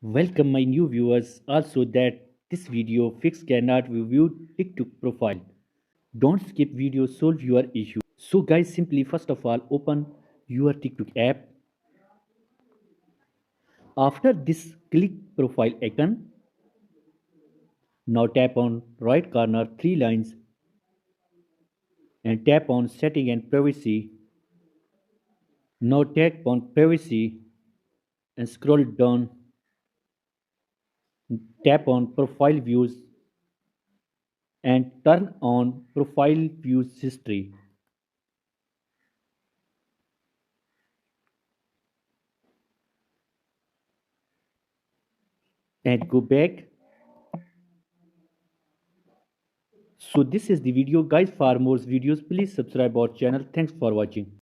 Welcome my new viewers. Also that this video fix cannot review TikTok profile. Don't skip video, solve your issue. So guys, simply first of all open your TikTok app. After this click profile icon. Now tap on right corner three lines and tap on setting and privacy. Now tap on privacy and scroll down. Tap on profile views and turn on profile views history. And go back. So this is the video guys. For more videos please subscribe our channel. Thanks for watching.